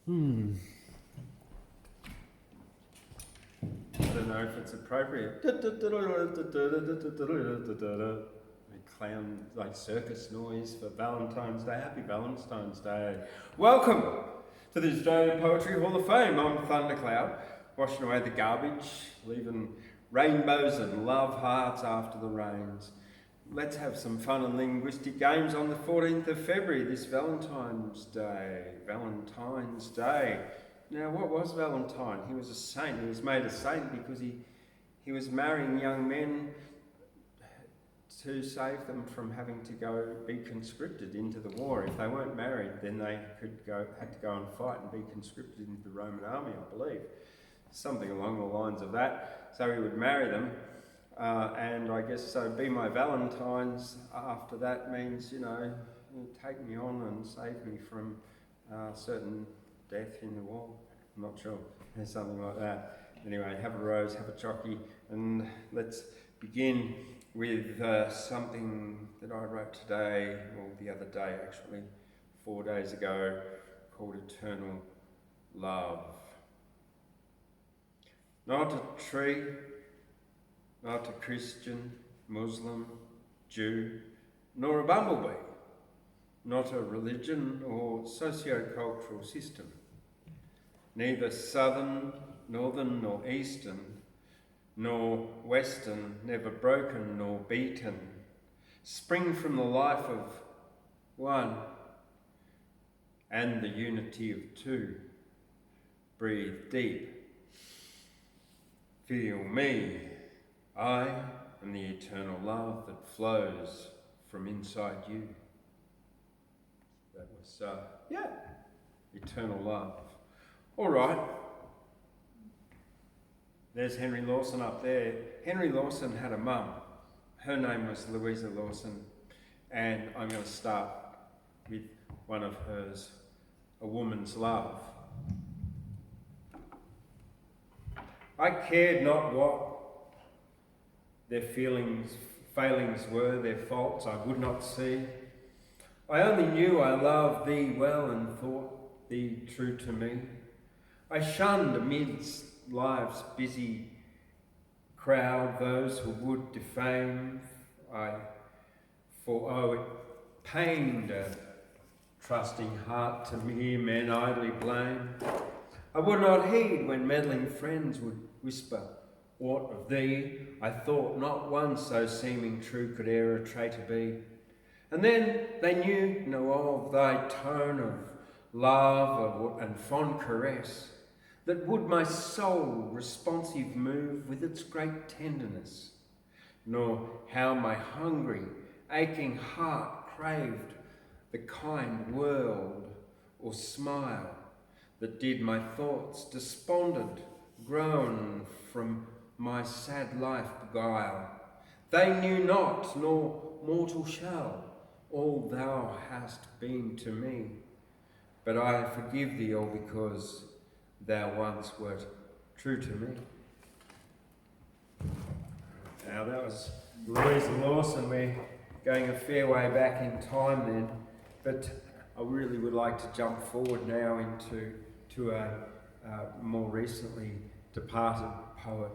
I don't know if it's appropriate. Clown, like circus noise for Valentine's Day. Happy Valentine's Day. Welcome to the Australian Poetry Hall of Fame. I'm Thundercloud, washing away the garbage, leaving rainbows and love hearts after the rains. Let's have some fun and linguistic games on the 14th of February, this Valentine's Day. Valentine's Day. Now, what was Valentine? He was a saint. He was made a saint because he was marrying young men to save them from having to go be conscripted into the war. If they weren't married, then they had to go and fight and be conscripted into the Roman army, I believe. Something along the lines of that. So he would marry them, and I guess so be my Valentines after that means, take me on and save me from certain death in the war. I'm not sure. There's something like that. Anyway, have a rose, have a chocky, and let's begin with something that I wrote today, or the other day actually, 4 days ago, called Eternal Love. Not a tree, not a Christian, Muslim, Jew, nor a bumblebee, not a religion or socio-cultural system, neither southern, northern, nor eastern, nor western, never broken nor beaten, spring from the life of one and the unity of two. Breathe deep. Feel me. I am the eternal love that flows from inside you. That was, eternal love. All right. There's Henry Lawson up there. Henry Lawson had a mum. Her name was Louisa Lawson, and I'm going to start with one of hers, A Woman's Love. I cared not what their failings were, their faults I would not see. I only knew I loved thee well and thought thee true to me. I shunned amidst life's busy crowd those who would defame. For it pained a trusting heart to hear men idly blame. I would not heed when meddling friends would whisper aught of thee. I thought not one so seeming true could e'er a traitor be. And then they knew no of thy tone of love and fond caress, that would my soul responsive move with its great tenderness, nor how my hungry, aching heart craved the kind world or smile that did my thoughts despondent groan from my sad life beguile. They knew not, nor mortal shall, all thou hast been to me, but I forgive thee all because thou once wert true to me. Now that was Louisa Lawson. We're going a fair way back in time then, but I really would like to jump forward now into a more recently departed poet,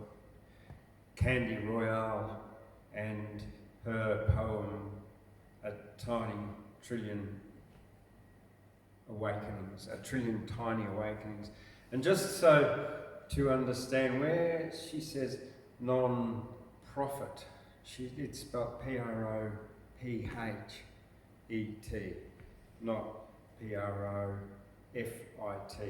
Candy Royalle, and her poem, A Trillion Tiny Awakenings. And just so to understand where she says non-profit, it's spelled P-R-O-P-H-E-T, not P-R-O-F-I-T,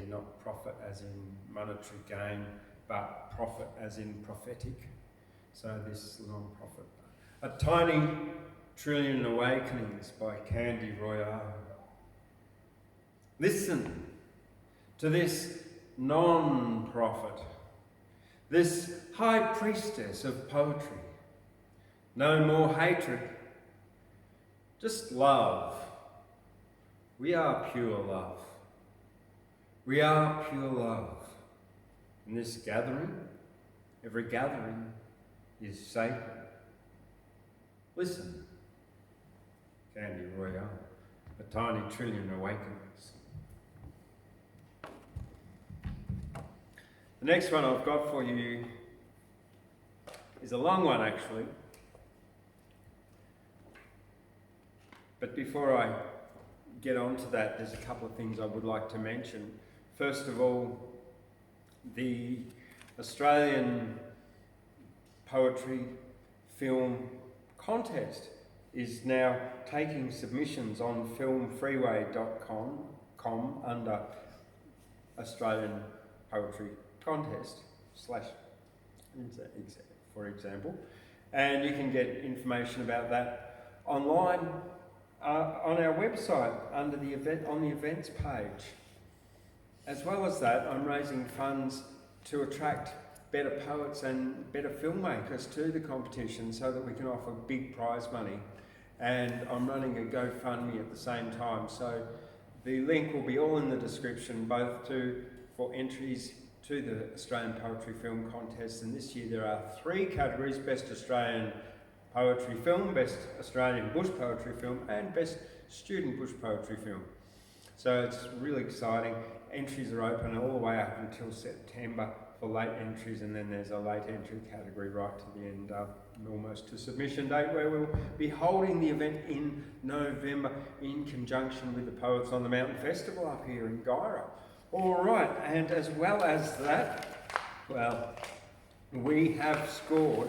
not profit as in monetary gain, but prophet as in prophetic. So this non-profit. A Tiny Trillion Awakenings by Candy Royalle. Listen to this non-prophet, this high priestess of poetry. No more hatred, just love. We are pure love. We are pure love. In this gathering, every gathering is sacred. Listen, Candy Royalle, A Tiny Trillion Awakenings. The next one I've got for you is a long one, actually. But before I get on to that, there's a couple of things I would like to mention. First of all, the Australian Poetry Film Contest is now taking submissions on filmfreeway.com under Australian Poetry Contest / for example, and you can get information about that online on our website under the events page. As well as that, I'm raising funds to attract better poets and better filmmakers to the competition so that we can offer big prize money. And I'm running a GoFundMe at the same time, so the link will be all in the description, both for entries to the Australian Poetry Film Contest. And this year there are 3 categories: Best Australian Poetry Film, Best Australian Bush Poetry Film, and Best Student Bush Poetry Film. So it's really exciting. Entries are open all the way up until September for late entries, and then there's a late entry category right to the end, almost to submission date, where we'll be holding the event in November in conjunction with the Poets on the Mountain Festival up here in Guyra. All right, and as well as that, well, we have scored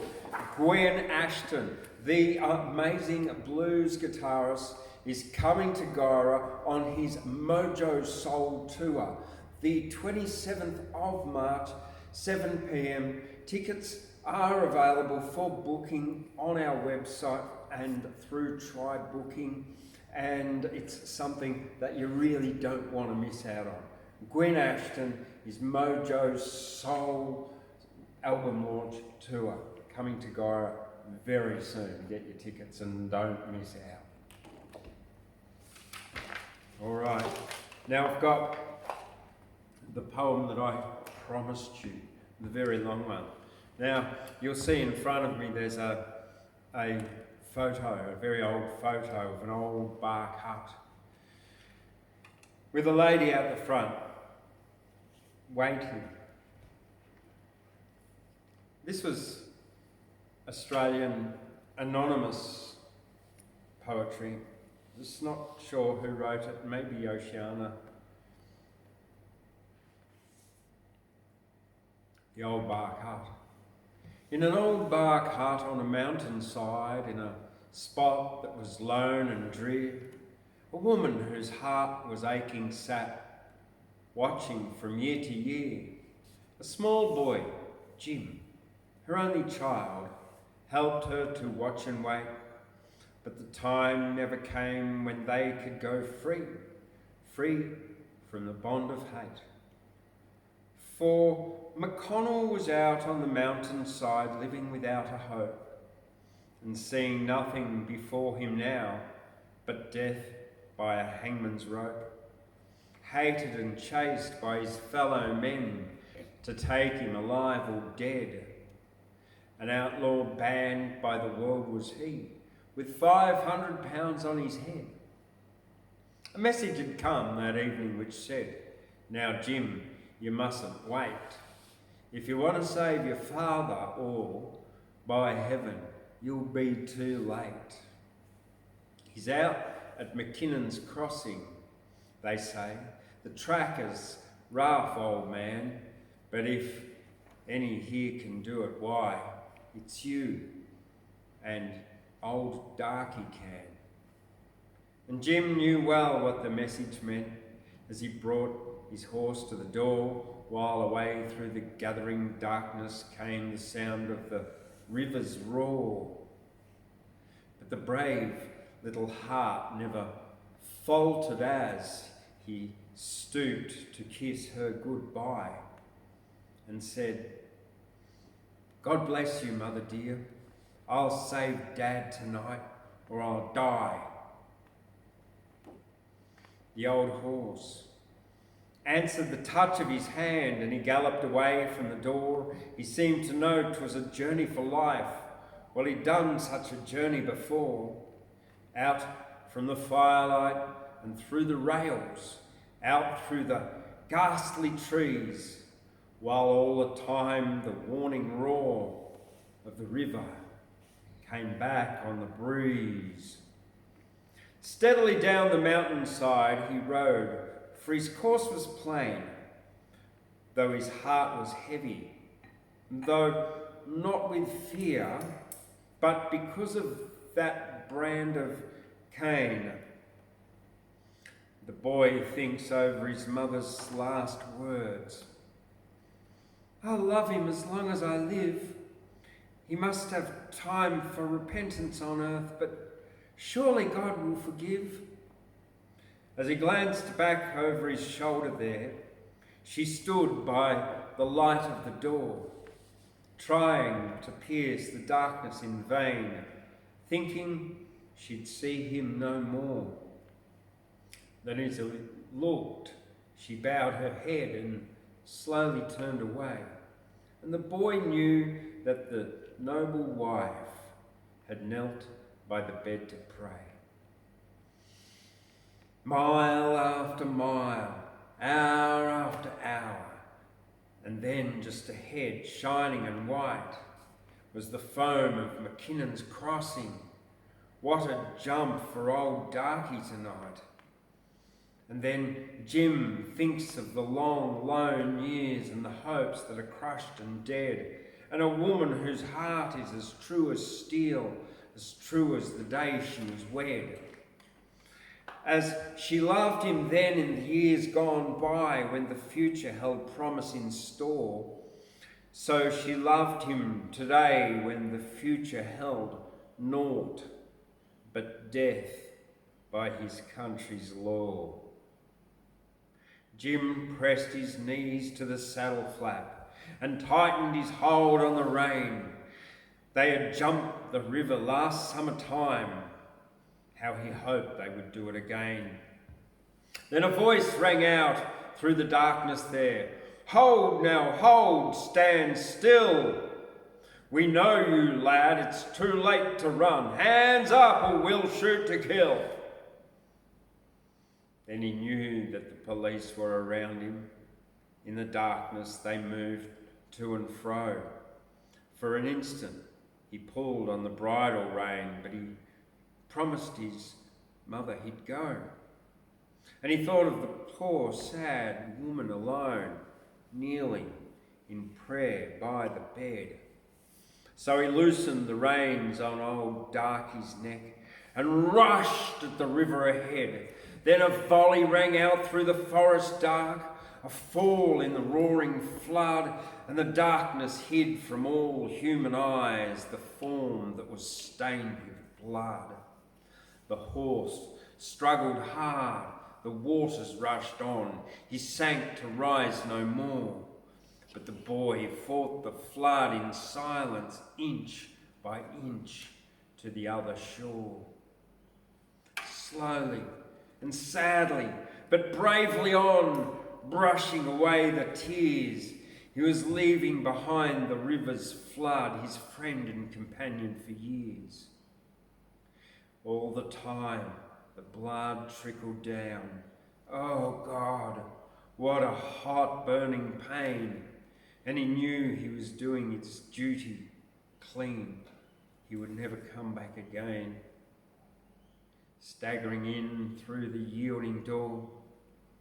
Gwen Ashton, the amazing blues guitarist, is coming to Guyra on his Mojo Soul Tour, the 27th of March, 7 p.m. Tickets are available for booking on our website and through Tribe Booking, and it's something that you really don't want to miss out on. Gwen Ashton is Mojo Soul album launch tour coming to Guyra very soon. Get your tickets and don't miss out. All right, now I've got the poem that I promised you, the very long one. Now, you'll see in front of me there's a photo, a very old photo of an old bark hut with a lady out the front waiting. This was Australian anonymous poetry. Just not sure who wrote it, maybe Oceana. The old bark hut. In an old bark hut on a mountainside, in a spot that was lone and drear, a woman whose heart was aching sat, watching from year to year. A small boy, Jim, her only child, helped her to watch and wait, but the time never came when they could go free from the bond of hate. For McConnell was out on the mountainside living without a hope, and seeing nothing before him now but death by a hangman's rope, hated and chased by his fellow men to take him alive or dead. An outlaw banned by the world was he, with £500 on his head. A message had come that evening which said, "Now Jim, you mustn't wait. If you want to save your father, or, by heaven, you'll be too late. He's out at McKinnon's Crossing, they say. The tracker's rough, old man, but if any here can do it, why, it's you and old Darky can." And Jim knew well what the message meant as he brought his horse to the door, while away through the gathering darkness came the sound of the river's roar. But the brave little heart never faltered as he stooped to kiss her goodbye and said, "God bless you, mother dear. I'll save Dad tonight or I'll die." The old horse answered the touch of his hand, and he galloped away from the door. He seemed to know 'twas a journey for life. Well, he'd done such a journey before. Out from the firelight and through the rails, out through the ghastly trees, while all the time the warning roar of the river came back on the breeze. Steadily down the mountainside he rode, for his course was plain, though his heart was heavy, though not with fear, but because of that brand of Cain. The boy thinks over his mother's last words. I'll love him as long as I live. He must have time for repentance on earth, but surely God will forgive. As he glanced back over his shoulder there, she stood by the light of the door, trying to pierce the darkness in vain, thinking she'd see him no more. Then as he looked, she bowed her head and slowly turned away, and the boy knew that the noble wife had knelt by the bed to pray. Mile after mile, hour after hour, and then just ahead, shining and white, was the foam of McKinnon's Crossing. What a jump for old Darky tonight. And then Jim thinks of the long, lone years and the hopes that are crushed and dead, and a woman whose heart is as true as steel, as true as the day she was wed. As she loved him then in the years gone by when the future held promise in store, so she loved him today when the future held naught but death by his country's law. Jim pressed his knees to the saddle flap and tightened his hold on the rein. They had jumped the river last summertime. How he hoped they would do it again. Then a voice rang out through the darkness there. Hold now, hold, stand still. We know you, lad, it's too late to run. Hands up or we'll shoot to kill. Then he knew that the police were around him. In the darkness they moved to and fro. For an instant he pulled on the bridle rein, but he promised his mother he'd go. And he thought of the poor, sad woman alone, kneeling in prayer by the bed. So he loosened the reins on old Darky's neck and rushed at the river ahead. Then a volley rang out through the forest dark, a fall in the roaring flood, and the darkness hid from all human eyes the form that was stained with blood. The horse struggled hard, the waters rushed on, he sank to rise no more. But the boy fought the flood in silence, inch by inch, to the other shore. Slowly and sadly, but bravely on, brushing away the tears, he was leaving behind the river's flood, his friend and companion for years. All the time, the blood trickled down. Oh God, what a hot burning pain. And he knew he was doing his duty clean. He would never come back again. Staggering in through the yielding door,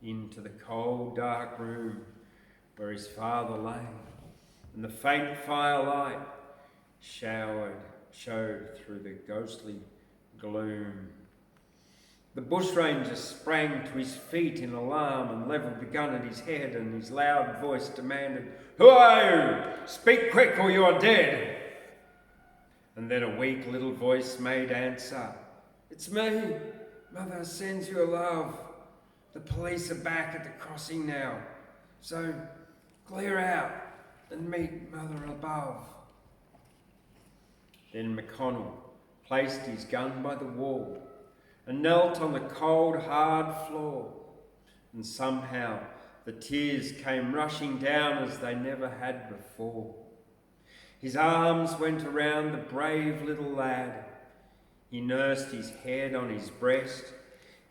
into the cold, dark room where his father lay, and the faint firelight showed through the ghostly gloom. The bushranger sprang to his feet in alarm and levelled the gun at his head, and his loud voice demanded, "Who are you? Speak quick or you are dead." And then a weak little voice made answer, "It's me. Mother sends you a love. The police are back at the crossing now, so clear out and meet Mother above." Then McConnell placed his gun by the wall and knelt on the cold, hard floor, and somehow the tears came rushing down as they never had before. His arms went around the brave little lad. He nursed his head on his breast.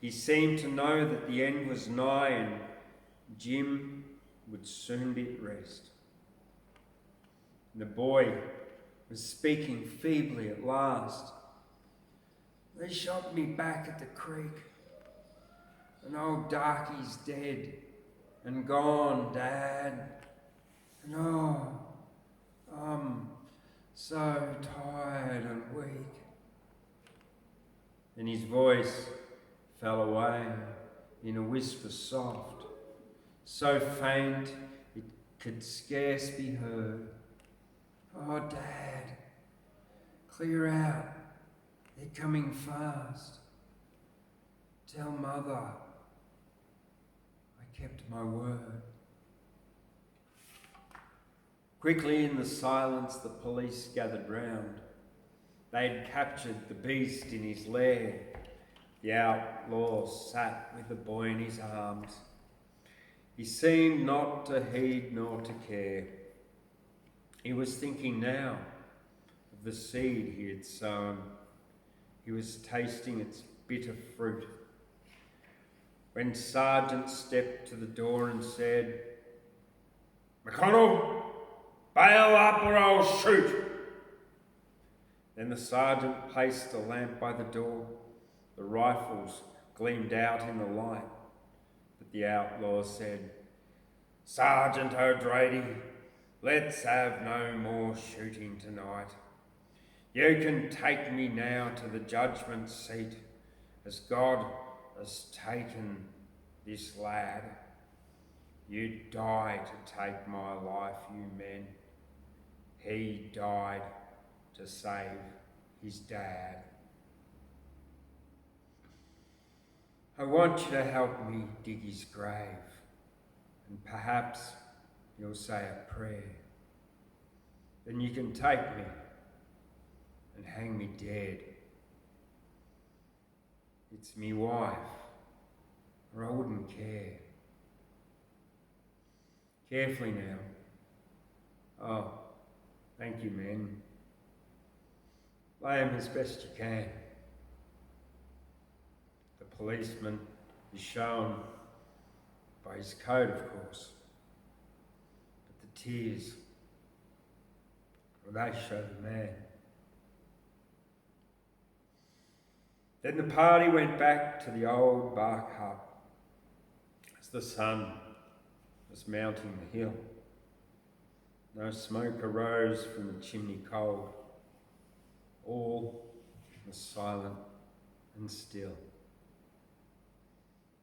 He seemed to know that the end was nigh and Jim would soon be at rest. And the boy was speaking feebly at last. "They shot me back at the creek. And old Darky's dead and gone, Dad. And oh, I'm so tired and weak." Then his voice fell away in a whisper soft, so faint it could scarce be heard. "Oh, Dad, clear out. They're coming fast. Tell Mother I kept my word." Quickly in the silence the police gathered round. They'd captured the beast in his lair. The outlaw sat with the boy in his arms. He seemed not to heed nor to care. He was thinking now of the seed he had sown. He was tasting its bitter fruit. When Sergeant stepped to the door and said, "McConnell, bail up or I'll shoot." Then the sergeant placed a lamp by the door. The rifles gleamed out in the light. But the outlaw said, "Sergeant O'Drady, let's have no more shooting tonight. You can take me now to the judgment seat, as God has taken this lad. You died to take my life, you men. He died to save his dad. I want you to help me dig his grave, and perhaps you'll say a prayer. Then you can take me and hang me dead. It's me wife, or I wouldn't care. Carefully now. Oh, thank you, men. Lay him as best you can." The policeman is shown by his coat, of course, but the tears, well, they show the man. Then the party went back to the old bark hut as the sun was mounting the hill. No smoke arose from the chimney cold. All was silent and still.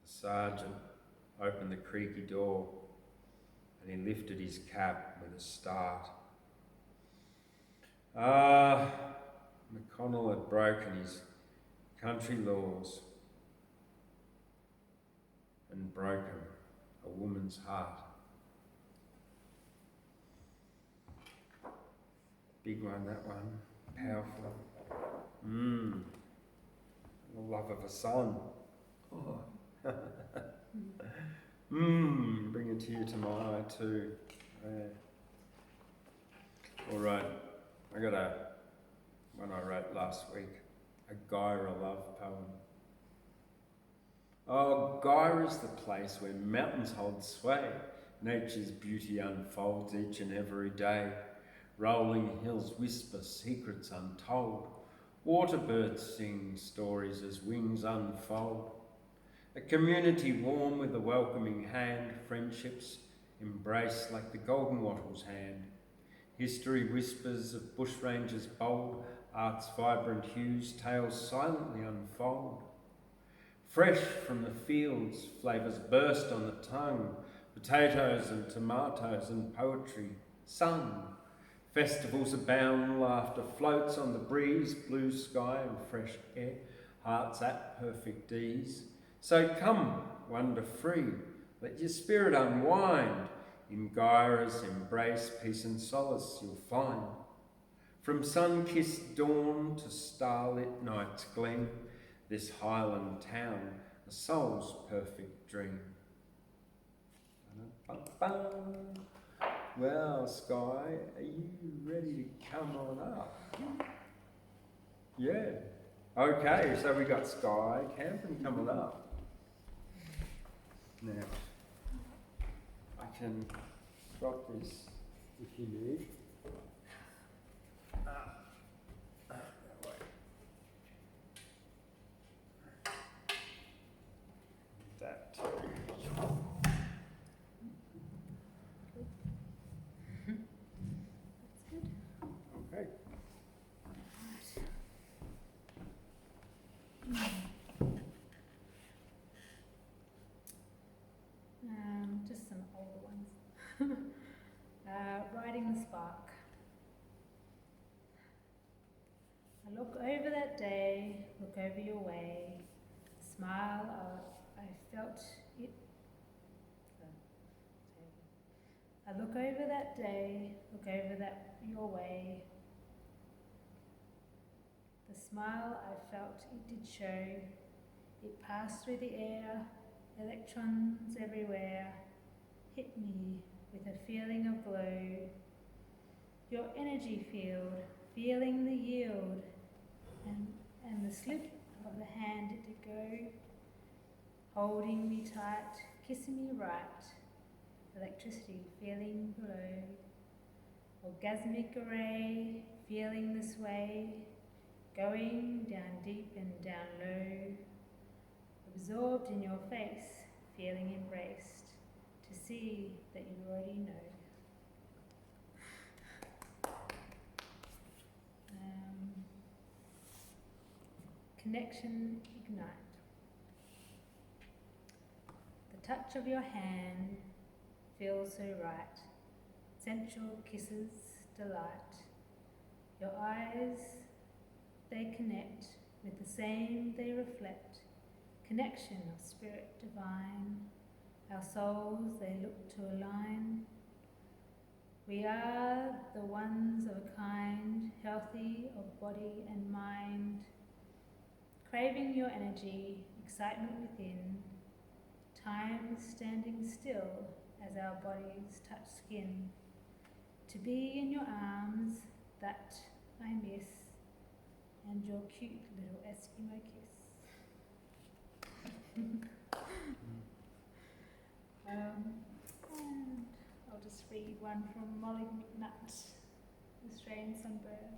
The sergeant opened the creaky door and he lifted his cap with a start. McConnell had broken his country laws and broken a woman's heart. Big one, that one. Powerful. The love of a son. Oh. Bring a tear to my eye too. Yeah. All right, I got one I wrote last week, a Gyra love poem. Oh, Gyra's the place where mountains hold sway. Nature's beauty unfolds each and every day. Rolling hills whisper secrets untold. Waterbirds sing stories as wings unfold. A community warm with a welcoming hand. Friendships embrace like the golden wattle's hand. History whispers of bushrangers bold. Art's vibrant hues, tales silently unfold. Fresh from the fields, flavours burst on the tongue. Potatoes and tomatoes and poetry sung. Festivals abound, laughter floats on the breeze, blue sky and fresh air, hearts at perfect ease. So come, wander free, let your spirit unwind. In Gyra's embrace, peace and solace you'll find. From sun-kissed dawn to starlit night's gleam, this highland town, a soul's perfect dream. Well, Skye, are you ready to come on up? Yeah. Okay, so we got Skye Campen coming up. Now, I can drop this if you need. Riding the spark. I look over that day, look over your way, smile, I felt it. I look over that day, look over that your way. The smile I felt, it did show. It passed through the air, electrons everywhere, hit me with a feeling of glow. Your energy field, feeling the yield, and the slip of the hand it did go, holding me tight, kissing me right, electricity feeling below, orgasmic array, feeling this way, going down deep and down low, absorbed in your face, feeling embraced, to see that you already know. Connection ignite. The touch of your hand feels so right. Sensual kisses delight. Your eyes, they connect with the same they reflect. Connection of spirit divine. Our souls, they look to align. We are the ones of a kind, healthy of body and mind. Craving your energy, excitement within, time standing still as our bodies touch skin. To be in your arms, that I miss, and your cute little Eskimo kiss. And I'll just read one from Mollie McNutt, Australian Songbird.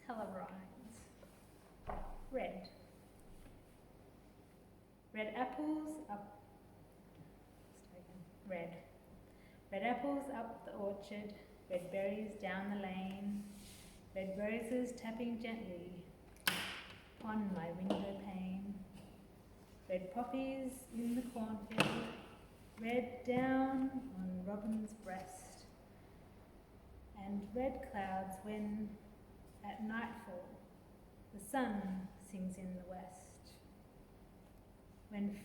Colour rhymes. Red. Red apples up. Red. Red apples up the orchard. Red berries down the lane. Red roses tapping gently upon my window pane. Red poppies in the cornfield. Red down on robin's breast. And red clouds when at nightfall, the sun sings in the west. When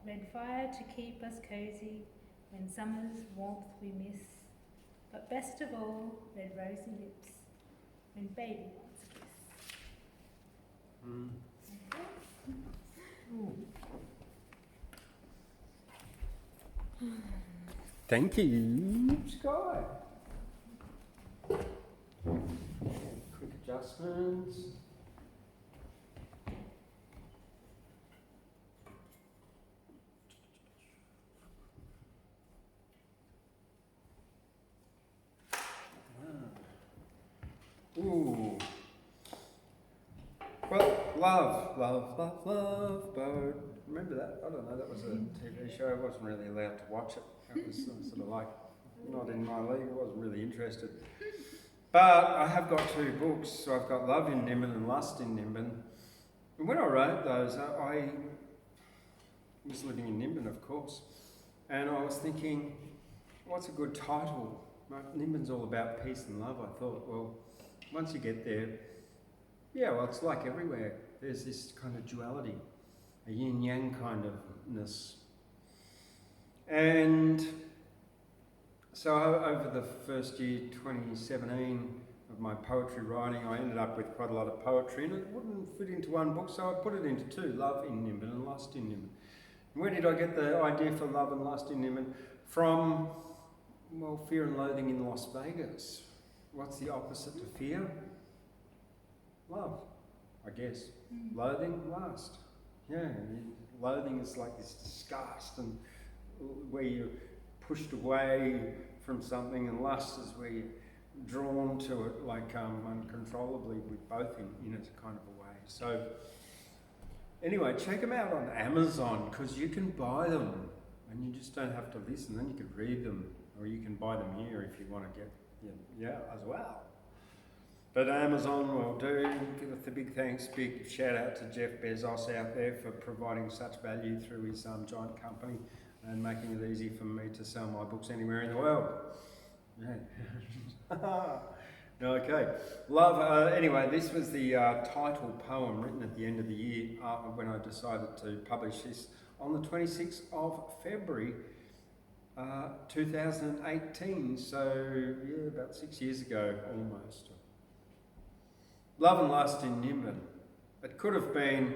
red fire to keep us cozy, when summer's warmth we miss, but best of all, red rosy lips, when baby wants a kiss. Thank you, Skye. Quick adjustments. Ooh. Well, love, boat. Remember that? I don't know, that was a TV show. I wasn't really allowed to watch it. It was sort of like not in my league. I wasn't really interested. But I have got two books. So I've got Love in Nimbin and Lust in Nimbin. And when I wrote those, I was living in Nimbin, of course. And I was thinking, what's a good title? Nimbin's all about peace and love. I thought, well, once you get there, yeah, well, it's like everywhere. There's this kind of duality, a yin-yang kind ofness. And so over the first year, 2017, of my poetry writing, I ended up with quite a lot of poetry, and it wouldn't fit into one book, so I put it into two, Love in Nimbin and Lust in Nimbin. And where did I get the idea for Love and Lust in Nimbin? From, well, Fear and Loathing in Las Vegas. What's the opposite to fear? Love, I guess. Loathing, lust. Yeah, loathing is like this disgust, and where you're pushed away from something, and lust is where you're drawn to it, like uncontrollably, with both in a kind of a way. So anyway, check them out on Amazon, because you can buy them, and you just don't have to listen. Then you can read them, or you can buy them here if you want to get, yeah, as well. But Amazon will do. Give a big thanks, big shout out to Jeff Bezos out there for providing such value through his giant company and making it easy for me to sell my books anywhere in the world. Yeah. Okay. Love. Anyway, this was the title poem written at the end of the year when I decided to publish this on the 26th of February 2018. So, yeah, about 6 years ago almost. Love and lust in Nimbin. It could have been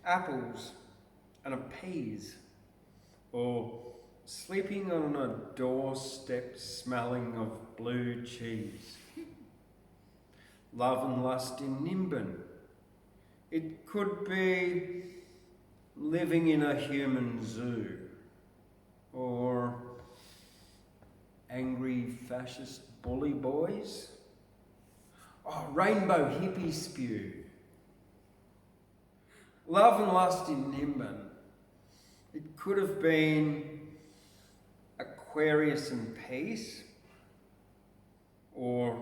apples and a peas, or sleeping on a doorstep smelling of blue cheese. Love and lust in Nimbin. It could be living in a human zoo, or angry fascist bully boys. Oh, rainbow hippie spew. Love and lust in Nimbin. It could have been Aquarius and peace, or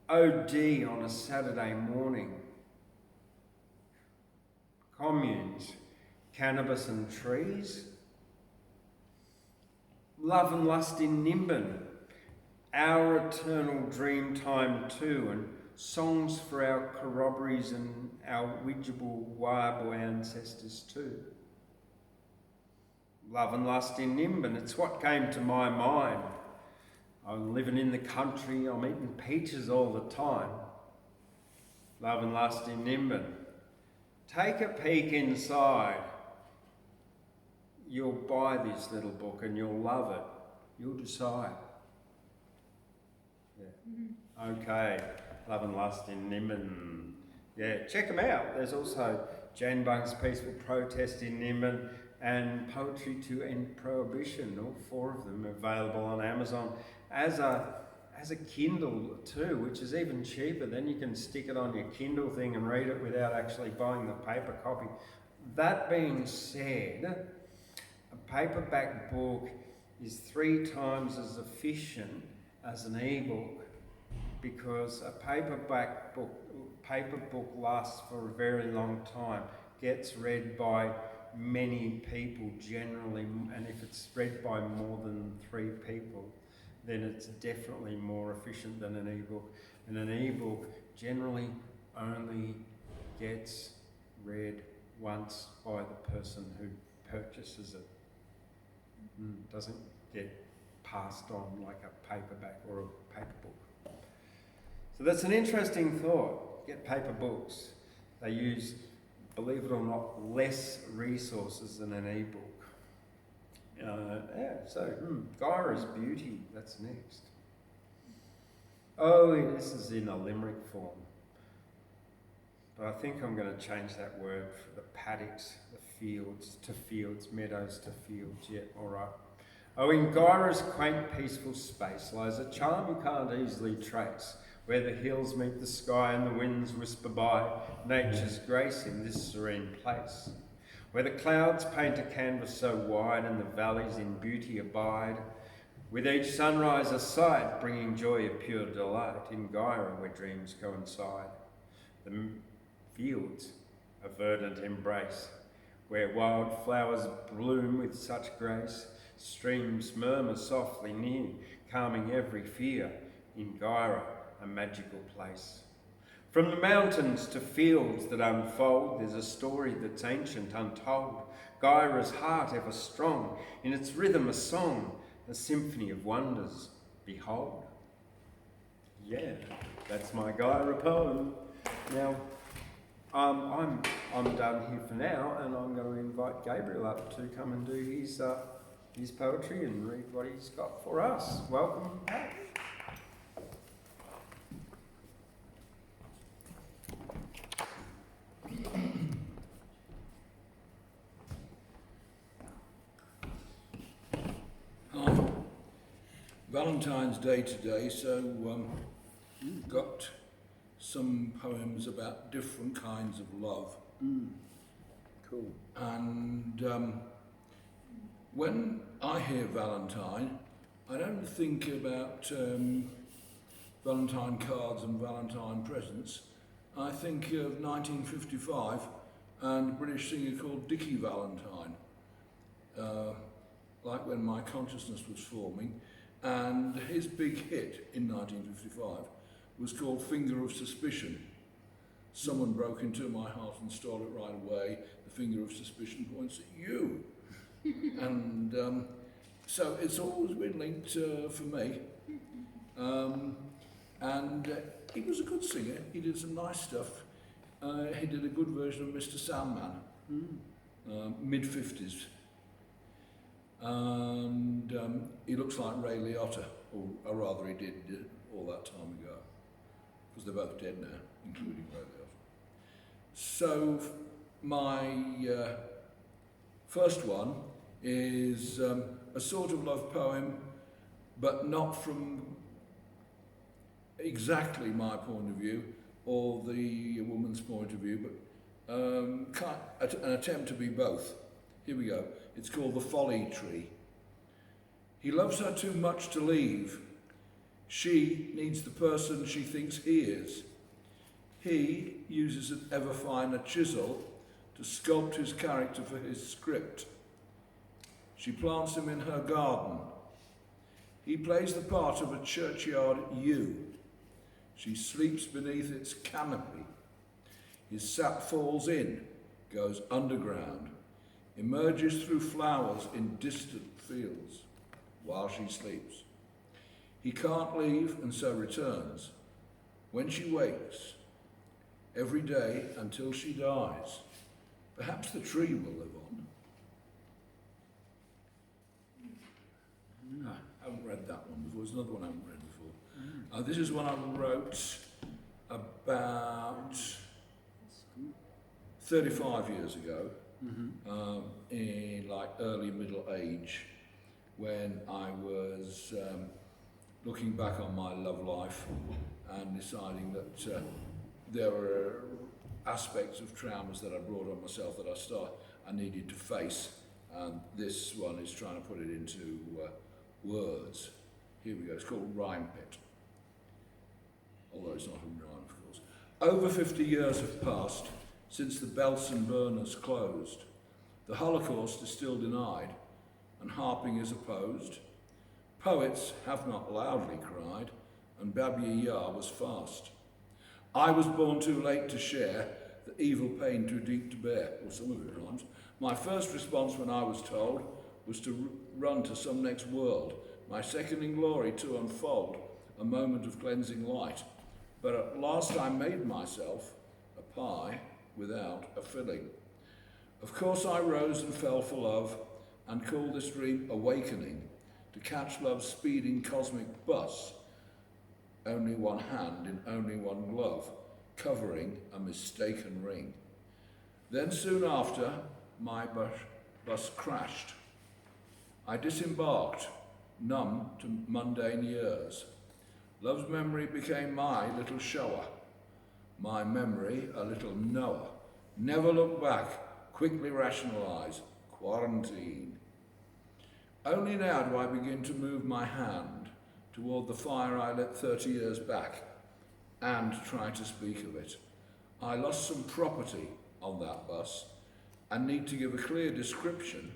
OD on a Saturday morning. Communes, cannabis and trees. Love and lust in Nimbin. Our eternal dream time too, and songs for our corroborees and our widgeable Wabu ancestors too. Love and lust in Nimbin, it's what came to my mind. I'm living in the country, I'm eating peaches all the time. Love and lust in Nimbin. Take a peek inside. You'll buy this little book and you'll love it. You'll decide. Yeah. Okay, Love and Lust in Nimbin. Yeah, check them out. There's also Jane Bunk's Peaceful Protest in Nimbin and Poetry to End Prohibition. All four of them available on Amazon as a Kindle too, which is even cheaper. Then you can stick it on your Kindle thing and read it without actually buying the paper copy. That being said, a paperback book is 3 times as efficient as an ebook, because a paper book lasts for a very long time, gets read by many people generally, and if it's read by more than 3 people, then it's definitely more efficient than an ebook. And an ebook generally only gets read once by the person who purchases it. Doesn't get passed on like a paperback or a paper book. So that's an interesting thought. Get paper books. They use, believe it or not, less resources than an ebook. Gyra's Beauty, that's next. Oh, this is in a limerick form. But I think I'm going to change that word for the paddocks, the fields to fields, meadows to fields. Yeah, all right. Oh, in Gyra's quaint, peaceful space lies a charm you can't easily trace, where the hills meet the sky and the winds whisper by nature's grace in this serene place, where the clouds paint a canvas so wide and the valleys in beauty abide, with each sunrise a sight bringing joy of pure delight, in Gyra where dreams coincide. The fields a verdant embrace, where wild flowers bloom with such grace, streams murmur softly near, calming every fear, in Gyra a magical place. From the mountains to fields that unfold, there's a story that's ancient, untold. Gyra's heart ever strong, in its rhythm a song, a symphony of wonders, behold. Yeah, that's my Gyra poem. Now, I'm done here for now, and I'm going to invite Gabriel up to come and do his poetry and read what he's got for us. Welcome back. Valentine's Day today, so we've got some poems about different kinds of love. Cool. And when I hear Valentine, I don't think about Valentine cards and Valentine presents, I think of 1955 and a British singer called Dickie Valentine, like when my consciousness was forming, and his big hit in 1955 was called Finger of Suspicion. Someone broke into my heart and stole it right away. The finger of suspicion points at you. And so it's always been linked for me. And he was a good singer. He did some nice stuff. He did a good version of Mr. Sandman, mid-50s. And he looks like Ray Liotta, or rather he did all that time ago, because they're both dead now, including Ray Liotta. So my first one is a sort of love poem, but not from exactly my point of view or the woman's point of view, but an attempt to be both. Here we go. It's called The Folly Tree. He loves her too much to leave. She needs the person she thinks he is. He uses an ever finer chisel to sculpt his character for his script. She plants him in her garden. He plays the part of a churchyard yew. She sleeps beneath its canopy. His sap falls in, goes underground, emerges through flowers in distant fields while she sleeps. He can't leave and so returns. When she wakes, every day until she dies, perhaps the tree will live on. I haven't read that one before. There's another one I haven't read before. This is one I wrote about 35 years ago, in like early middle age, when I was looking back on my love life and deciding that there were aspects of traumas that I brought on myself that I needed to face, and this one is trying to put it into words. Here we go. It's called Rhyme Pit, although it's not in rhyme, of course. Over 50 years have passed since the Belsen burners closed. The Holocaust is still denied, and harping is opposed. Poets have not loudly cried, and Babi Yar was fast. I was born too late to share the evil pain too deep to bear, or some of it rhymes. My first response when I was told was to run to some next world, my second in glory to unfold, a moment of cleansing light. But at last I made myself a pie without a filling. Of course I rose and fell for love, and called this dream awakening, to catch love's speeding cosmic bus, only one hand in only one glove, covering a mistaken ring. Then soon after, my bus crashed. I disembarked, numb to mundane years. Love's memory became my little shower, my memory a little knower. Never look back, quickly rationalize, quarantine. Only now do I begin to move my hand toward the fire I lit 30 years back and try to speak of it. I lost some property on that bus and need to give a clear description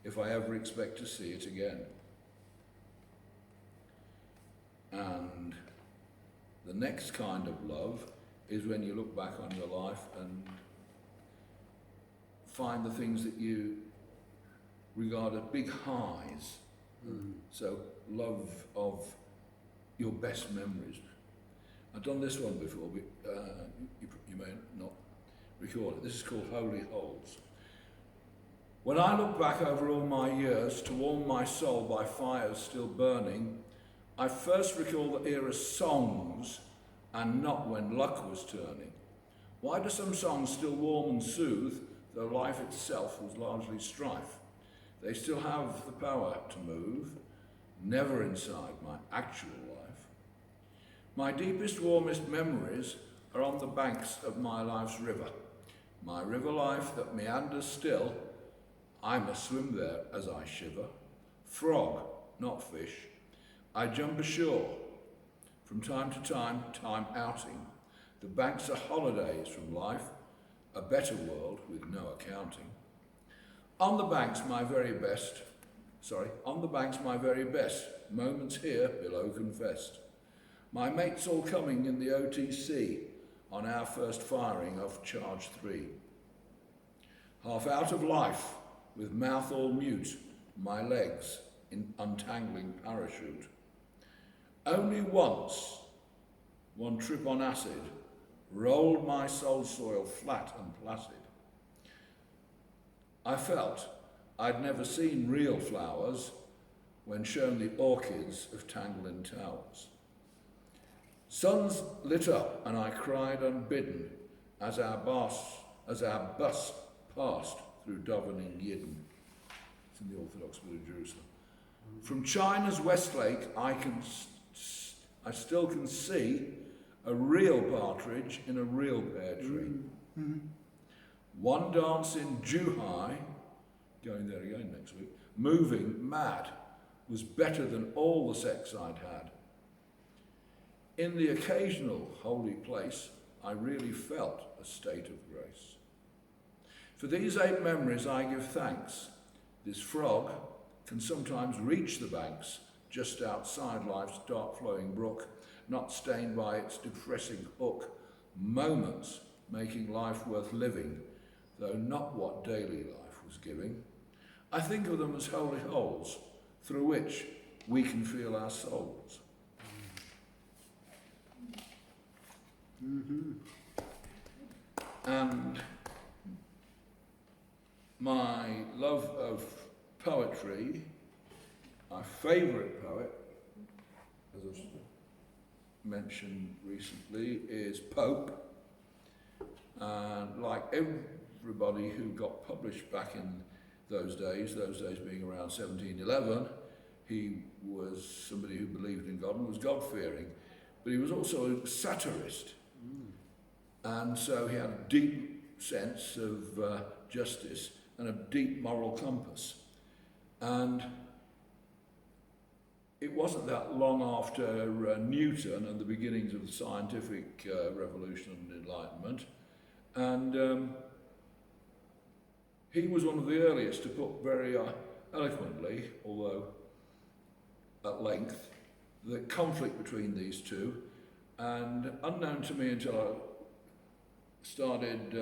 if I ever expect to see it again. And the next kind of love is when you look back on your life and find the things that you regard as big highs. So love of your best memories. I've done this one before, but you may not recall it. This is called Holy Holes. When I look back over all my years to warm my soul by fires still burning, I first recall the era's songs and not when luck was turning. Why do some songs still warm and soothe, though life itself was largely strife? They still have the power to move, never inside my actual life. My deepest, warmest memories are on the banks of my life's river. My river life that meanders still, I must swim there as I shiver. Frog, not fish, I jump ashore. From time to time outing. The banks are holidays from life, a better world with no accounting. On the banks my very best, moments here below confessed. My mates all coming in the OTC on our first firing of charge 3. Half out of life, with mouth all mute, my legs in untangling parachute. Only once, one trip on acid, rolled my soul soil flat and placid. I felt I'd never seen real flowers when shown the orchids of Tanglin Towers. Suns lit up and I cried unbidden as our bus passed through Dovening Yidden. It's in the Orthodox Village of Jerusalem. From China's Westlake, I still can see a real partridge in a real pear tree. One dance in Zhuhai, going there again next week, moving mad, was better than all the sex I'd had. In the occasional holy place, I really felt a state of grace. For these 8 memories I give thanks. This frog can sometimes reach the banks just outside life's dark flowing brook, not stained by its depressing hook, moments making life worth living, though not what daily life was giving. I think of them as holy holes through which we can feel our souls. And my love of poetry, my favourite poet, as I've mentioned recently, is Pope. And like everybody who got published back in those days being around 1711, he was somebody who believed in God and was God-fearing. But he was also a satirist. And so he had a deep sense of justice and a deep moral compass. And it wasn't that long after Newton and the beginnings of the scientific revolution and enlightenment. And he was one of the earliest to put very eloquently, although at length, the conflict between these two. And unknown to me until I started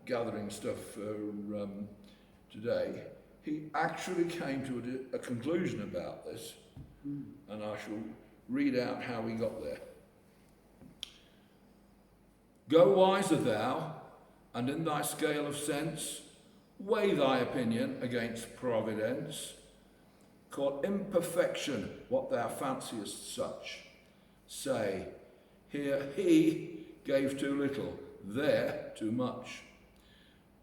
gathering stuff for today, he actually came to a conclusion about this, and I shall read out how he got there. Go wiser thou, and in thy scale of sense, weigh thy opinion against providence. Call imperfection what thou fanciest such. Say, here he gave too little, there too much.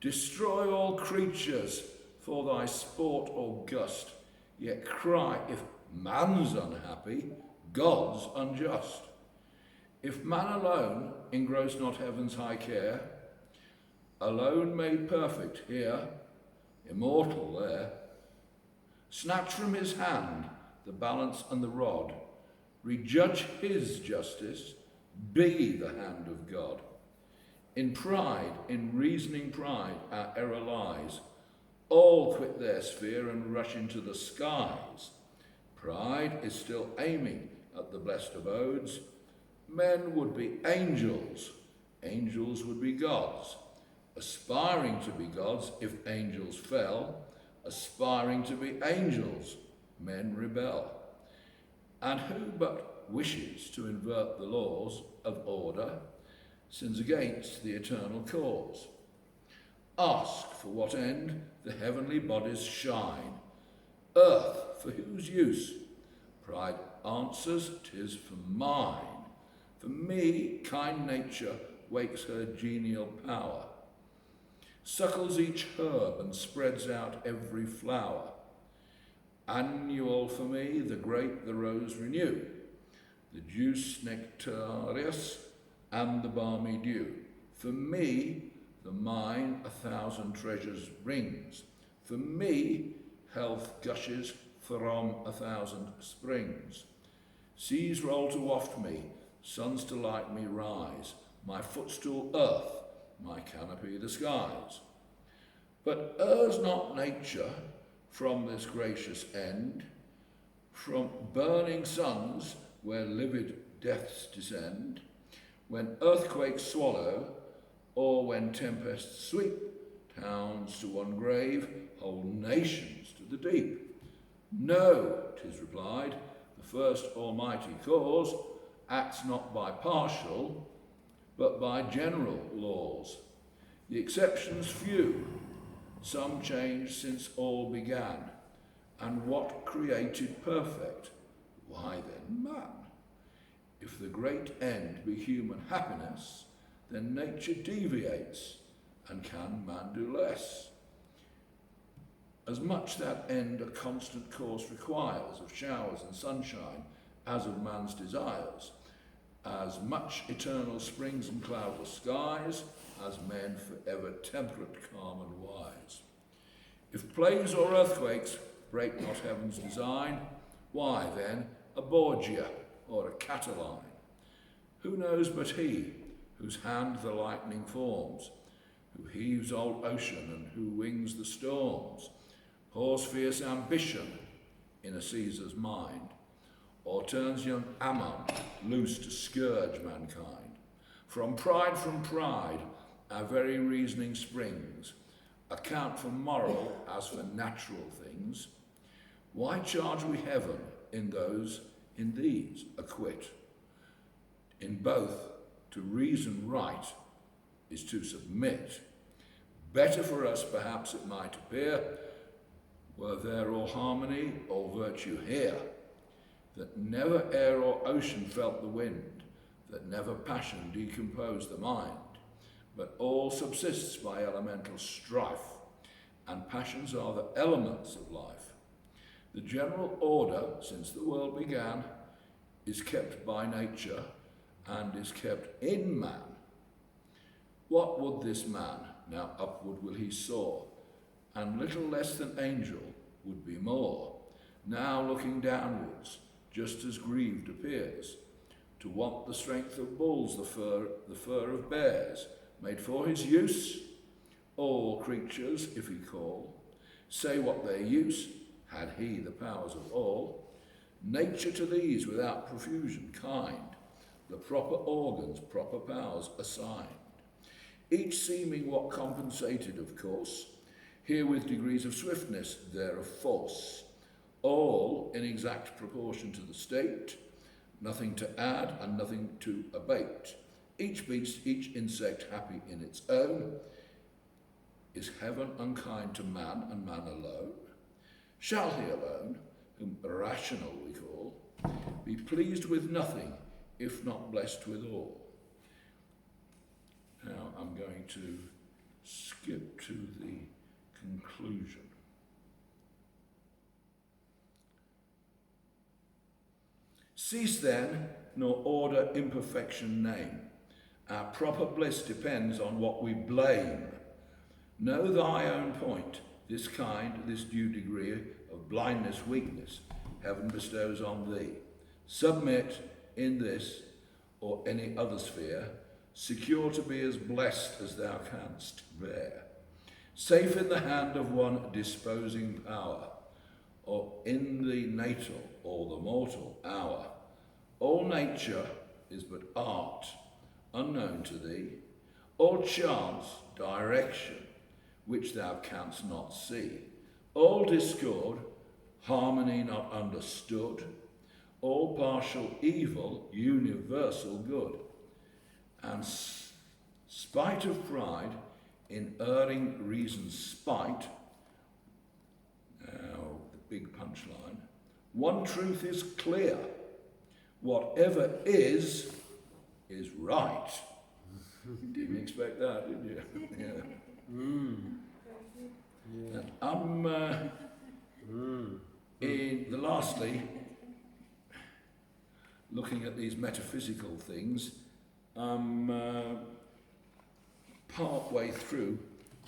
Destroy all creatures for thy sport august, yet cry if man's unhappy, God's unjust. If man alone engross not heaven's high care, alone made perfect here, immortal there, snatch from his hand the balance and the rod, rejudge his justice, be the hand of God. In pride, in reasoning pride, our error lies. All quit their sphere and rush into the skies. Pride is still aiming at the blessed abodes. Men would be angels, angels would be gods, aspiring to be gods if angels fell, aspiring to be angels, men rebel. And who but wishes to invert the laws of order sins against the eternal cause? Ask for what end the heavenly bodies shine, earth for whose use? Pride answers, 'tis for mine. For me, kind nature wakes her genial power, suckles each herb and spreads out every flower. Annual for me, the grape, the rose renew, the juice nectarious and the balmy dew. For me, the mine 1,000 treasures brings. For me, health gushes from 1,000 springs. Seas roll to waft me, suns to light me rise, my footstool earth, my canopy the skies. But errs not nature from this gracious end, from burning suns where livid deaths descend, when earthquakes swallow, or when tempests sweep, towns to one grave, whole nations to the deep. No, 'tis replied, the first almighty cause acts not by partial, but by general laws. The exceptions few, some changed since all began. And what created perfect? Why then man? If the great end be human happiness, then nature deviates, and can man do less? As much that end a constant course requires of showers and sunshine as of man's desires, as much eternal springs and cloudless skies, as men forever temperate, calm and wise. If plagues or earthquakes break not heaven's design, why then a Borgia or a Catiline? Who knows but he, whose hand the lightning forms, who heaves old ocean and who wings the storms, pours fierce ambition in a Caesar's mind, or turns young Ammon loose to scourge mankind. From pride, our very reasoning springs, account for moral as for natural things. Why charge we heaven in these acquit? In both, to reason right is to submit. Better for us, perhaps it might appear, were there all harmony, all virtue here, that never air or ocean felt the wind, that never passion decomposed the mind, but all subsists by elemental strife, and passions are the elements of life. The general order, since the world began, is kept by nature and is kept in man. What would this man? Now upward will he soar, and little less than angel would be more. Now looking downwards, just as grieved appears, to want the strength of bulls, the fur of bears, made for his use. All creatures, if he call, say what their use, had he the powers of all. Nature to these without profusion kind, the proper organs, proper powers assigned. Each seeming what compensated, of course, here with degrees of swiftness, there of force, all in exact proportion to the state, nothing to add and nothing to abate. Each beast, each insect happy in its own. Is heaven unkind to man and man alone? Shall he alone, whom rational we call, be pleased with nothing, if not blessed with all? Now I'm going to skip to the conclusion. Cease then, nor order imperfection name. Our proper bliss depends on what we blame. Know thy own point, this kind, this due degree of blindness, weakness, heaven bestows on thee. Submit in this or any other sphere, secure to be as blessed as thou canst bear. Safe in the hand of one disposing power, or in the natal or the mortal hour. All nature is but art, unknown to thee, all chance, direction, which thou canst not see, all discord, harmony not understood, all partial evil, universal good, and spite of pride, in erring reason's spite, now the big punchline, one truth is clear, whatever is right. Didn't expect that, did you? Yeah. Yeah. And lastly, looking at these metaphysical things, part way through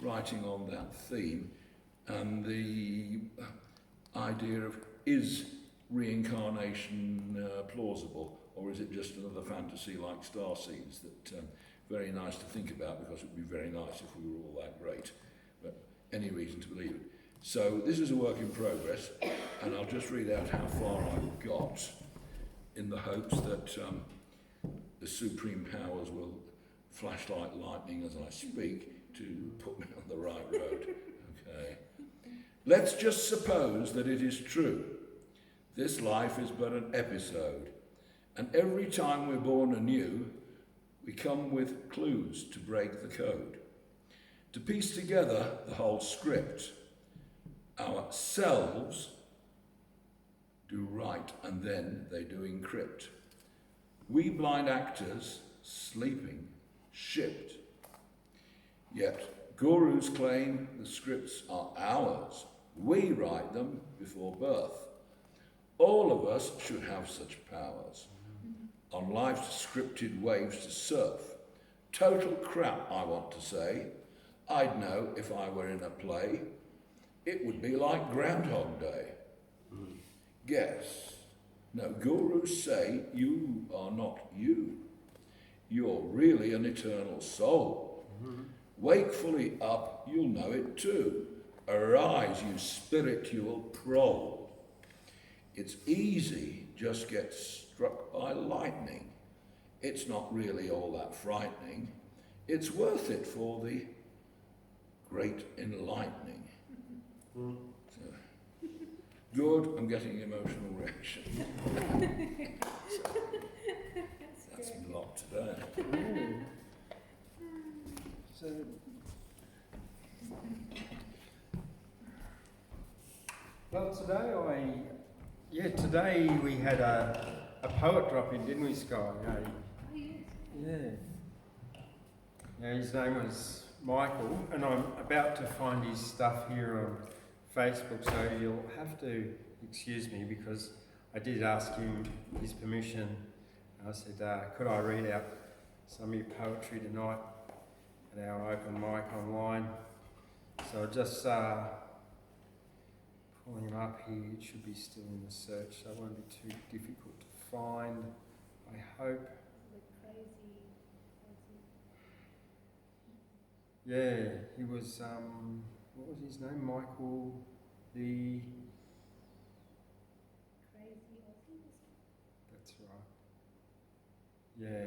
writing on that theme, and the idea of is reincarnation plausible, or is it just another fantasy like starseeds that very nice to think about, because it would be very nice if we were all that great, but any reason to believe it. So this is a work in progress, and I'll just read out how far I've got in the hopes that the supreme powers will flash like lightning as I speak to put me on the right road. Okay. Let's just suppose that it is true. This life is but an episode, and every time we're born anew, we come with clues to break the code, to piece together the whole script. Ourselves do write, and then they do encrypt. We blind actors, sleeping, shipped. Yet gurus claim the scripts are ours. We write them before birth. All of us should have such powers. On life's scripted waves to surf. Total crap, I want to say. I'd know if I were in a play. It would be like Groundhog Day. Guess. No, gurus say you are not you. You're really an eternal soul. Wake fully up, you'll know it too. Arise, you spiritual prowl. It's easy, just get struck by lightning. It's not really all that frightening. It's worth it for the great enlightening. So, good, I'm getting emotional reaction. That's a lot today. So, well, today we had a poet drop in, didn't we, Skye? Yeah. Yeah, his name was Michael, and I'm about to find his stuff here on Facebook, so you'll have to excuse me because I did ask him his permission. I said, could I read out some of your poetry tonight at our open mic online? So just pulling him up here, it should be still in the search, so it won't be too difficult to find, I hope. Yeah, he was, what was his name? Michael the... Crazy Aussie. That's right. Yeah.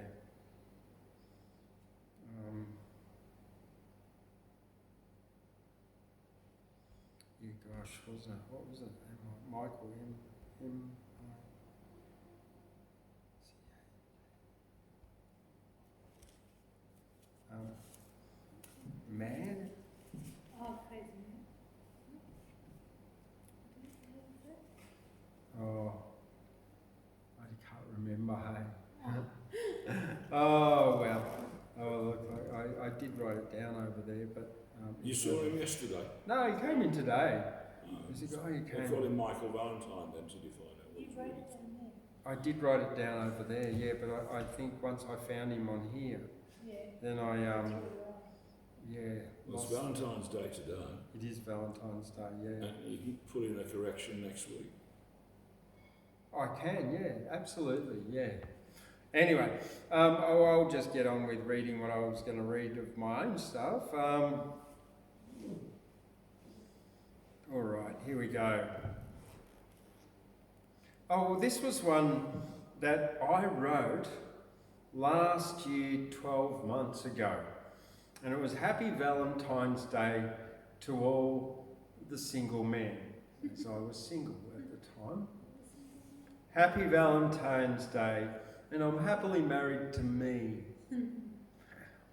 Yeah, gosh, what was it? Michael Man? Oh, Crazy Man. Oh, I can't remember, hey. Oh, well. Oh, look, I did write it down over there, but... You saw him yesterday? No, he came in today. There's a guy who They came... called him Michael Valentine then, did you find out? You wrote it down there. I did write it down over there, yeah, but I think once I found him on here, Yeah. then I, yeah... Well, it's Valentine's Day today. It is Valentine's Day, yeah. And you can put in a correction next week. I can, yeah, absolutely, yeah. Anyway, I'll just get on with reading what I was going to read of my own stuff. All right, here we go. Oh, well, this was one that I wrote last year, 12 months ago. And it was Happy Valentine's Day to all the single men, as I was single at the time. Happy Valentine's Day, and I'm happily married to me.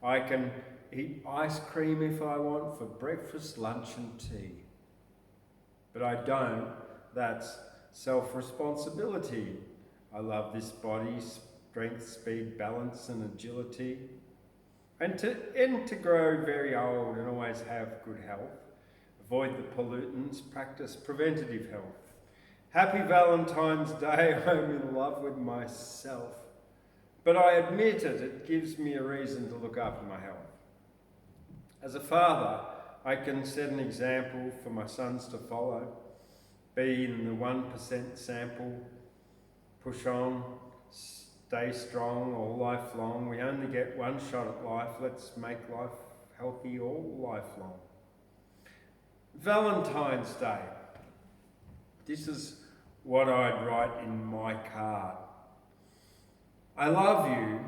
I can eat ice cream if I want for breakfast, lunch and tea. But I don't. That's self-responsibility. I love this body, strength, speed, balance and agility. And to grow very old and always have good health. Avoid the pollutants, practice preventative health. Happy Valentine's Day, I'm in love with myself. But I admit it gives me a reason to look after my health. As a father, I can set an example for my sons to follow. Be in the 1% sample. Push on. Stay strong all life long. We only get one shot at life. Let's make life healthy all lifelong. Valentine's Day. This is what I'd write in my card. I love you,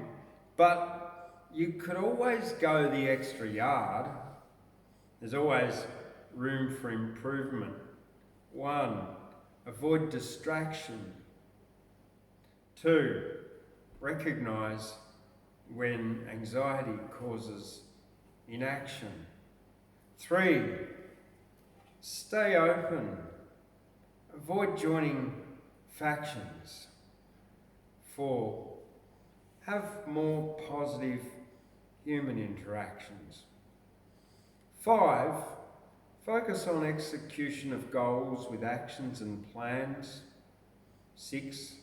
but you could always go the extra yard. There's always room for improvement. 1, avoid distraction. 2, recognise when anxiety causes inaction. 3, stay open. Avoid joining factions. 4, have more positive human interactions. 5, focus on execution of goals with actions and plans. 6,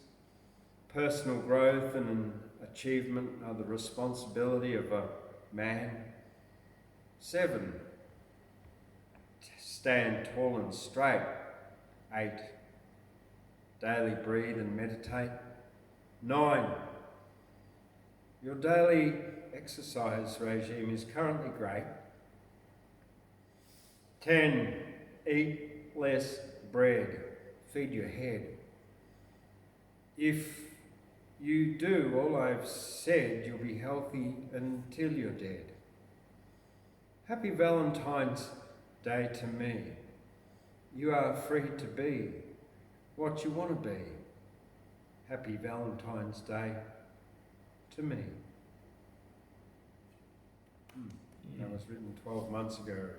personal growth and achievement are the responsibility of a man. 7, stand tall and straight. 8, daily breathe and meditate. 9, your daily exercise regime is currently great. 10, eat less bread. Feed your head. If you do all I've said, you'll be healthy until you're dead. Happy Valentine's Day to me. You are free to be what you want to be. Happy Valentine's Day to me. That was written 12 months ago.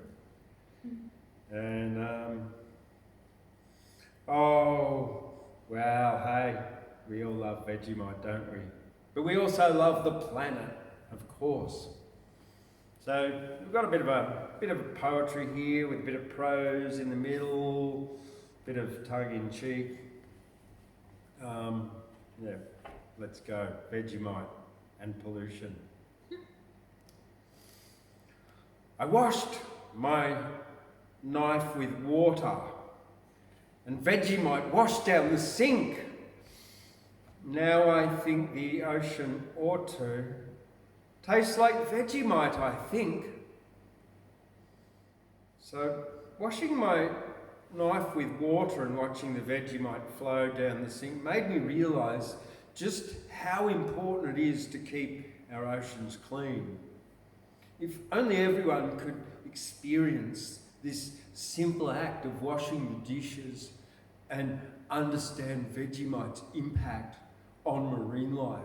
And, oh, well, hey, we all love Vegemite, don't we? But we also love the planet, of course. So we've got a bit of poetry here with a bit of prose in the middle, a bit of tongue-in-cheek. Yeah, let's go. Vegemite and pollution. I washed my knife with water and Vegemite washed down the sink. Now I think the ocean ought to taste like Vegemite, I think. So washing my knife with water and watching the Vegemite flow down the sink made me realise just how important it is to keep our oceans clean. If only everyone could experience this simple act of washing the dishes and understand Vegemite's impact on marine life,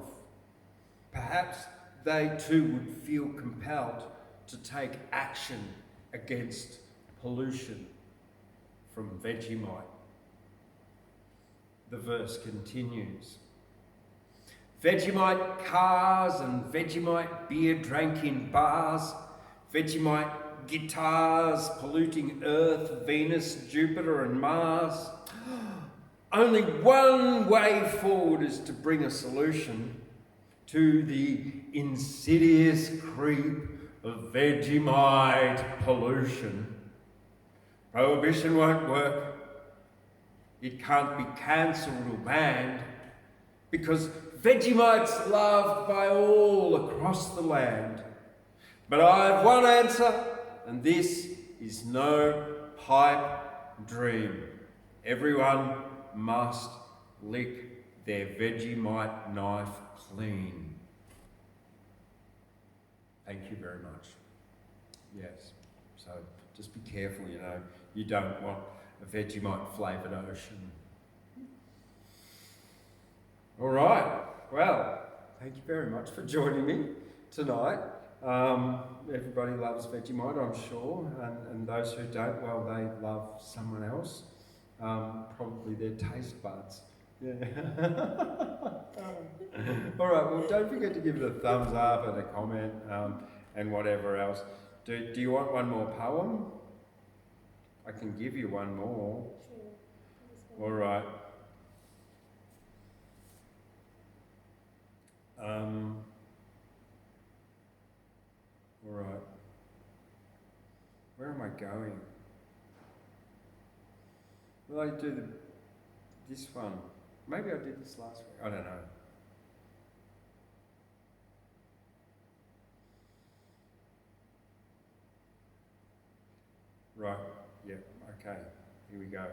perhaps they too would feel compelled to take action against pollution from Vegemite. The verse continues. Vegemite cars and Vegemite beer drank in bars, Vegemite guitars polluting Earth, Venus, Jupiter and Mars. Only one way forward is to bring a solution to the insidious creep of Vegemite pollution. Prohibition won't work. It can't be cancelled or banned because Vegemite's loved by all across the land. But I've one answer, and this is no pipe dream. Everyone must lick their Vegemite knife clean. Thank you very much. Yes, so just be careful, you know. You don't want a Vegemite flavoured ocean. All right, well, thank you very much for joining me tonight. Everybody loves Vegemite, I'm sure, and those who don't, well, they love someone else, probably their taste buds. Yeah. All right, well, don't forget to give it a thumbs up and a comment and whatever else. Do you want one more poem? I can give you one more. Sure. All right. All right. Where am I going? Will I do this one? Maybe I did this last week. I don't know. Right. Yeah. Okay. Here we go.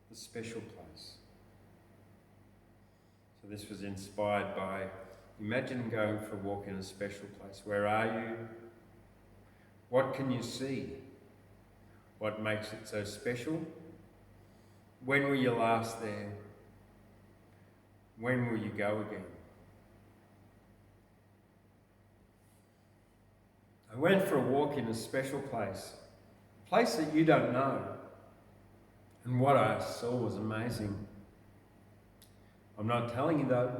The special place. So this was inspired by, imagine going for a walk in a special place. Where are you? What can you see? What makes it so special? When were you last there? When will you go again? I went for a walk in a special place, a place that you don't know. And what I saw was amazing. I'm not telling you though.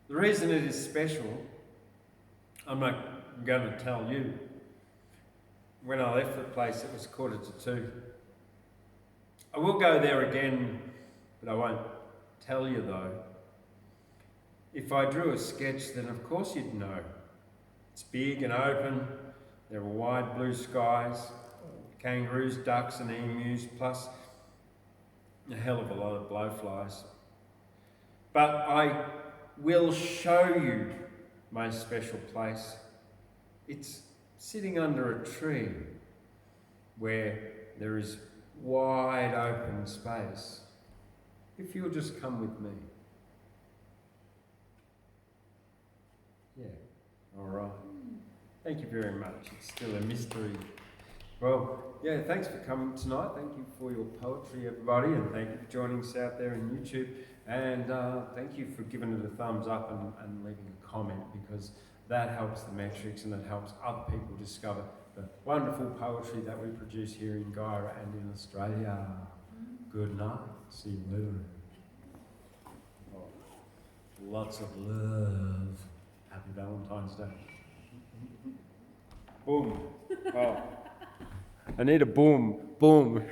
The reason it is special, I'm not going to tell you. When I left the place, it was 1:45. I will go there again, but I won't tell you though. If I drew a sketch, then of course you'd know. It's big and open, there are wide blue skies, kangaroos, ducks and emus, plus a hell of a lot of blowflies. But I will show you my special place. It's sitting under a tree where there is wide open space. If you'll just come with me. Yeah, all right. Thank you very much. It's still a mystery. Well, yeah, thanks for coming tonight. Thank you for your poetry, everybody, and thank you for joining us out there on YouTube. And thank you for giving it a thumbs up and leaving a comment, because that helps the metrics and it helps other people discover the wonderful poetry that we produce here in Guyra and in Australia. Good night. See you later. Oh, lots of love. Happy Valentine's Day. Boom. Oh. I need a boom. Boom.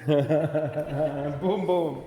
Boom, boom.